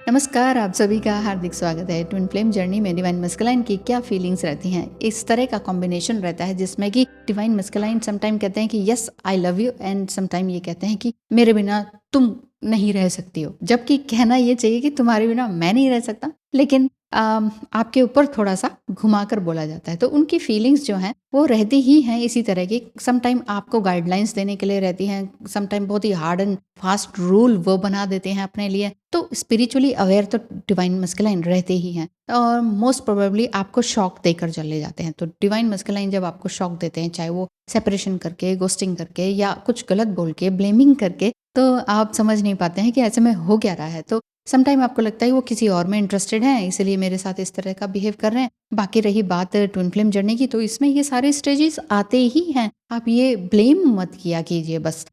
नमस्कार, आप सभी का हार्दिक स्वागत है। ट्विन फ्लेम जर्नी में डिवाइन मस्कुलाइन की क्या फीलिंग्स रहती हैं, इस तरह का कॉम्बिनेशन रहता है जिसमें कि डिवाइन मस्कुलाइन समटाइम कहते हैं कि yes I love you and sometime ये कहते हैं कि मेरे बिना तुम नहीं रह सकती हो, जबकि कहना ये चाहिए कि तुम्हारे बिना मैं नहीं रह सकता, लेकिन आपके ऊपर थोड़ा सा घुमाकर बोला जाता है। तो उनकी फीलिंग्स जो हैं वो रहती ही हैं इसी तरह की। समटाइम आपको गाइडलाइंस देने के लिए रहती हैं, समटाइम बहुत ही हार्ड एंड फास्ट रूल वो बना देते हैं अपने लिए। तो स्पिरिचुअली अवेयर तो डिवाइन मस्कुलाइन रहते ही हैं और मोस्ट प्रोबेबली आपको शॉक देकर चले जाते हैं। तो डिवाइन मस्कुलाइन जब आपको शॉक देते हैं, चाहे वो सेपरेशन करके, गोस्टिंग करके या कुछ गलत बोल के, ब्लेमिंग करके, तो आप समझ नहीं पाते हैं कि ऐसे में हो क्या रहा है। तो समटाइम आपको लगता है वो किसी और में इंटरेस्टेड हैं, इसलिए मेरे साथ इस तरह का बिहेव कर रहे हैं। बाकी रही बात ट्विन फ्लेम जर्नी की, तो इसमें ये सारे स्टेजेस आते ही हैं। आप ये ब्लेम मत किया कीजिए, बस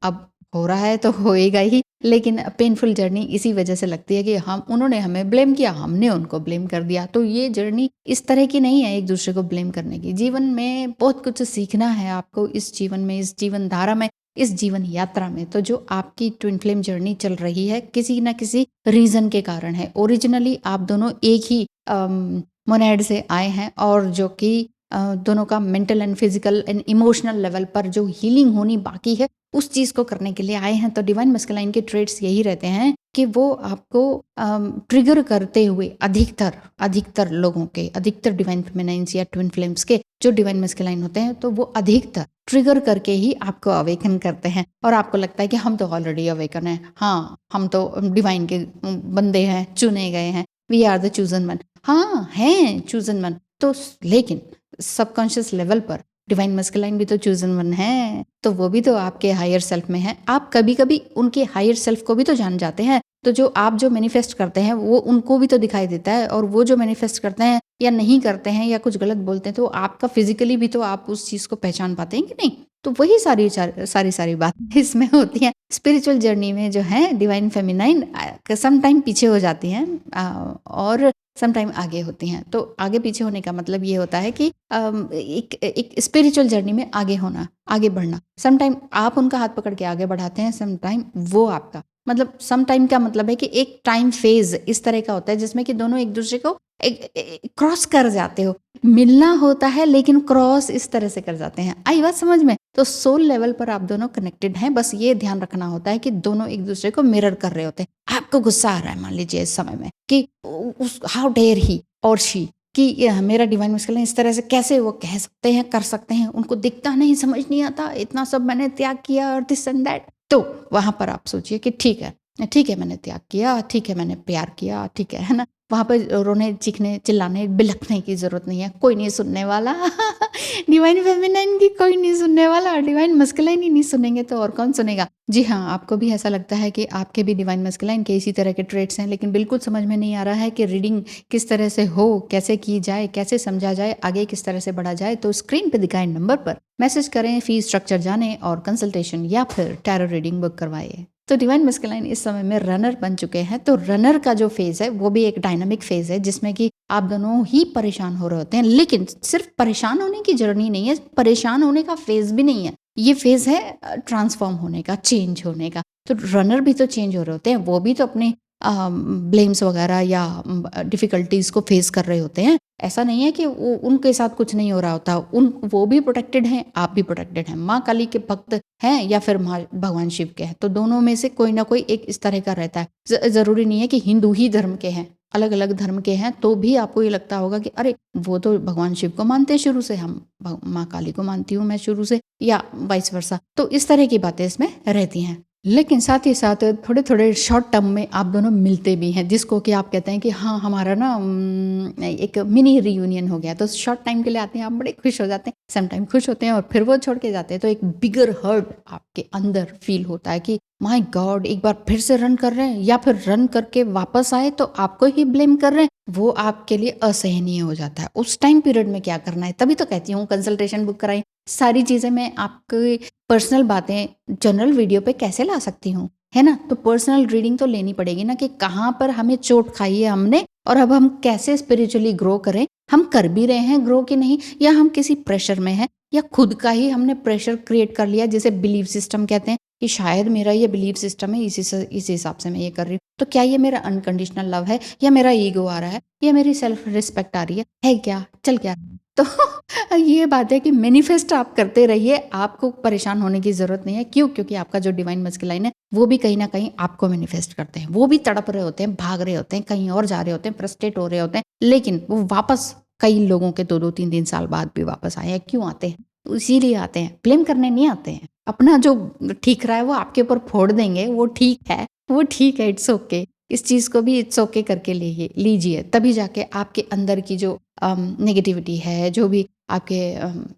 अब हो रहा है तो होएगा ही, लेकिन पेनफुल जर्नी इसी वजह से लगती है कि उन्होंने हमें ब्लेम किया, हमने उनको ब्लेम कर दिया। तो ये जर्नी इस तरह की नहीं है एक दूसरे को ब्लेम करने की। जीवन में बहुत कुछ सीखना है आपको, इस जीवन में, इस जीवन धारा में, इस जीवन यात्रा में। तो जो आपकी ट्विन फ्लेम जर्नी चल रही है किसी ना किसी रीजन के कारण है। ओरिजिनली आप दोनों एक ही मोनेड से आए हैं और जो कि दोनों का mental and physical and emotional level पर जो हीलिंग होनी बाकी है उस चीज को करने के लिए आए हैं। तो डिवाइन मस्कुलाइन के ट्रेड्स यही रहते हैं कि वो आपको ट्रिगर करते हुए अधिकतर लोगों के, अधिकतर डिवाइन फेमिनाइन्स या ट्विन फ्लेम्स के जो डिवाइन मस्कुलाइन होते हैं, तो वो अधिकतर ट्रिगर करके ही आपको अवेकन करते हैं। और आपको लगता है कि हम तो ऑलरेडी अवेकन हैं, हाँ हम तो डिवाइन के बंदे हैं, चुने गए हैं, we are the chosen one. हाँ हैं चूजन वन, तो लेकिन सबकॉन्शियस लेवल पर डिवाइन मस्कुलाइन भी तो चूजन वन है, तो वो भी तो आपके हायर सेल्फ में है। आप कभी कभी उनके हायर सेल्फ को भी तो जान जाते हैं। तो जो आप जो मैनिफेस्ट करते हैं वो उनको भी तो दिखाई देता है, और वो जो मैनिफेस्ट करते हैं या नहीं करते हैं या कुछ गलत बोलते हैं, तो आपका फिजिकली भी तो आप उस चीज को पहचान पाते हैं कि नहीं। तो वही सारी बात इसमें होती हैं। स्पिरिचुअल जर्नी में जो है डिवाइन फेमिनाइन सम टाइम पीछे हो जाती हैं और समटाइम आगे होती हैं। तो आगे पीछे होने का मतलब ये होता है कि एक स्पिरिचुअल जर्नी में आगे होना, आगे बढ़ना। समटाइम आप उनका हाथ पकड़ के आगे बढ़ाते हैं, समटाइम वो आपका, मतलब समटाइम का मतलब है कि एक टाइम फेज इस तरह का होता है जिसमें कि दोनों एक दूसरे को क्रॉस कर जाते हो। मिलना होता है लेकिन क्रॉस इस तरह से कर जाते हैं। आई बात समझ में? तो सोल लेवल पर आप दोनों कनेक्टेड हैं, बस ये ध्यान रखना होता है कि दोनों एक दूसरे को मिरर कर रहे होते हैं। आपको गुस्सा आ रहा है मान लीजिए इस समय में कि हाउ डेयर ही और शी, कि मेरा डिवाइन मस्कुलाइन इस तरह से कैसे वो कह सकते हैं, कर सकते हैं, उनको दिखता नहीं, समझ नहीं आता, इतना सब मैंने त्याग किया और दिस एंड दैट। तो वहां पर आप सोचिए कि ठीक है मैंने त्याग किया, ठीक है मैंने प्यार किया, ठीक है ना। वहां पर रोने, चीखने, चिल्लाने, बिलखने की जरूरत नहीं है, कोई नहीं सुनने वाला। डिवाइन फेमिनाइन की कोई नहीं सुनने वाला, डिवाइन मस्कुलाइन ही नहीं सुनेंगे तो और कौन सुनेगा। जी हाँ, आपको भी ऐसा लगता है कि आपके भी डिवाइन मस्कुलाइन के इसी तरह के ट्रेट्स हैं, लेकिन बिल्कुल समझ में नहीं आ रहा है कि रीडिंग किस तरह से हो, कैसे की जाए, कैसे समझा जाए, आगे किस तरह से बढ़ा जाए। तो स्क्रीन पे दिखाए नंबर पर मैसेज करें, फीस स्ट्रक्चर जाने और कंसल्टेशन या फिर टैरो रीडिंग बुक करवाइए। तो डिवाइन मस्कुलाइन इस समय में रनर बन चुके हैं। तो रनर का जो फेज है वो भी एक डायनामिक फेज है जिसमें कि आप दोनों ही परेशान हो रहे होते हैं, लेकिन सिर्फ परेशान होने की जर्नी नहीं है, परेशान होने का फेज भी नहीं है। ये फेज है ट्रांसफॉर्म होने का, चेंज होने का। तो रनर भी तो चेंज हो रहे होते हैं, वो भी तो अपने ब्लेम्स वगैरह या डिफिकल्टीज को फेस कर रहे होते हैं। ऐसा नहीं है कि उनके साथ कुछ नहीं हो रहा होता, वो भी प्रोटेक्टेड हैं, आप भी प्रोटेक्टेड हैं। माँ काली के भक्त हैं या फिर भगवान शिव के हैं, तो दोनों में से कोई ना कोई एक इस तरह का रहता है। जरूरी नहीं है कि हिंदू ही धर्म के हैं, अलग अलग धर्म के हैं तो भी आपको ये लगता होगा कि अरे वो तो भगवान शिव को मानते हैं शुरू से, हम माँ काली को मानती हूँ मैं शुरू से, या वाइस वर्सा। तो इस तरह की बातें इसमें रहती हैं। लेकिन साथ ही साथ थोड़े थोड़े शॉर्ट टर्म में आप दोनों मिलते भी हैं, जिसको कि आप कहते हैं कि हाँ हमारा ना एक मिनी रियूनियन हो गया। तो शॉर्ट टाइम के लिए आते हैं, आप बड़े खुश हो जाते हैं, सम टाइम खुश होते हैं और फिर वो छोड़ के जाते हैं। तो एक बिगर हर्ट आपके अंदर फील होता है कि माय गॉड, एक बार फिर से रन कर रहे हैं, या फिर रन करके वापस आए तो आपको ही ब्लेम कर रहे हैं। वो आपके लिए असहनीय हो जाता है। उस टाइम पीरियड में क्या करना है, तभी तो कहती हूँ कंसल्टेशन बुक कराई। सारी चीजें मैं आपकी पर्सनल बातें जनरल वीडियो पे कैसे ला सकती हूँ, है ना। तो पर्सनल रीडिंग तो लेनी पड़ेगी ना, कि कहाँ पर हमें चोट खाई है हमने और अब हम कैसे स्पिरिचुअली ग्रो करें। हम कर भी रहे हैं ग्रो कि नहीं, या हम किसी प्रेशर में हैं, या खुद का ही हमने प्रेशर क्रिएट कर लिया जिसे बिलीव सिस्टम कहते हैं, कि शायद मेरा ये बिलीफ सिस्टम है, इस हिसाब से मैं ये कर रही हूँ। तो क्या ये मेरा अनकंडीशनल लव है, या मेरा ईगो आ रहा है, या मेरी सेल्फ रिस्पेक्ट आ रही है क्या, चल क्या रहा है? तो ये बात है कि मैनिफेस्ट आप करते रहिए, आपको परेशान होने की जरूरत नहीं है। क्यों? क्योंकि आपका जो डिवाइन मस्कुलाइन है वो भी कहीं ना कहीं आपको मैनिफेस्ट करते हैं, वो भी तड़प रहे होते हैं, भाग रहे होते हैं, कहीं और जा रहे होते हैं, फ्रस्ट्रेट हो रहे होते हैं, लेकिन वो वापस कई लोगों के 2-2 3-3 साल बाद भी वापस आए हैं। क्यों आते हैं? तो इसीलिए आते हैं, ब्लेम करने नहीं आते हैं। अपना जो ठीक रहा है वो आपके ऊपर फोड़ देंगे, वो ठीक है, वो ठीक है, इट्स ओके। इस चीज को भी इट्स ओके करके लीजिए, तभी जाके आपके अंदर की जो नेगेटिविटी है, जो भी आपके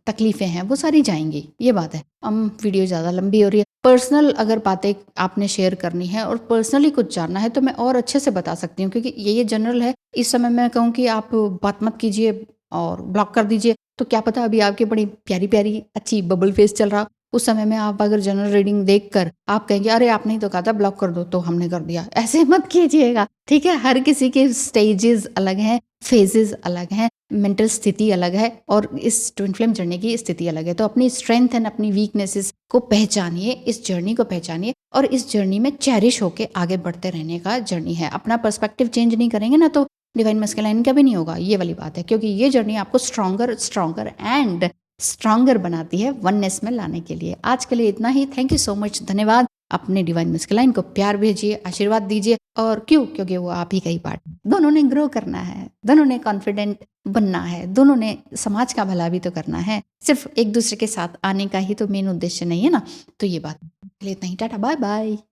तकलीफें हैं, वो सारी जाएंगी। ये बात है। वीडियो ज़्यादा लंबी हो रही है। पर्सनल अगर बातें आपने शेयर करनी है और पर्सनली कुछ जानना है तो मैं और अच्छे से बता सकती हूँ, क्योंकि ये जनरल है। इस समय मैं कहूँ कि आप बात मत कीजिए और ब्लॉक कर दीजिए, तो क्या पता अभी आपकी बड़ी प्यारी प्यारी अच्छी बबल फेस चल रहा, उस समय में आप अगर जनरल रीडिंग देखकर आप कहेंगे अरे आपने ही तो कहा था ब्लॉक कर दो, तो हमने कर दिया। ऐसे मत कीजिएगा, ठीक है? हर किसी के स्टेजेस अलग हैं, फेजेस अलग हैं, मेंटल स्थिति अलग है, और इस ट्विन फ्लेम जर्नी की स्थिति अलग है। तो अपनी स्ट्रेंथ एंड अपनी वीकनेसेस को पहचानिए, इस जर्नी को पहचानिए, और इस जर्नी में चेरिश होके आगे बढ़ते रहने का जर्नी है। अपना पर्सपेक्टिव चेंज नहीं करेंगे ना तो डिवाइन मस्कुलाइन कभी नहीं होगा, ये वाली बात है। क्योंकि ये जर्नी आपको स्ट्रॉन्गर एंड स्ट्रॉन्गर बनाती है वननेस में लाने के लिए। आज के लिए इतना ही। थैंक यू सो मच, धन्यवाद। अपने डिवाइन मस्कुलाइन को प्यार भेजिए, आशीर्वाद दीजिए। और क्यों? क्योंकि वो आप ही का ही पार्ट। दोनों ने ग्रो करना है, दोनों ने कॉन्फिडेंट बनना है, दोनों ने समाज का भला भी तो करना है। सिर्फ एक दूसरे के साथ आने का ही तो मेन उद्देश्य नहीं है ना। तो ये बात, इतना ही। Tata, bye bye.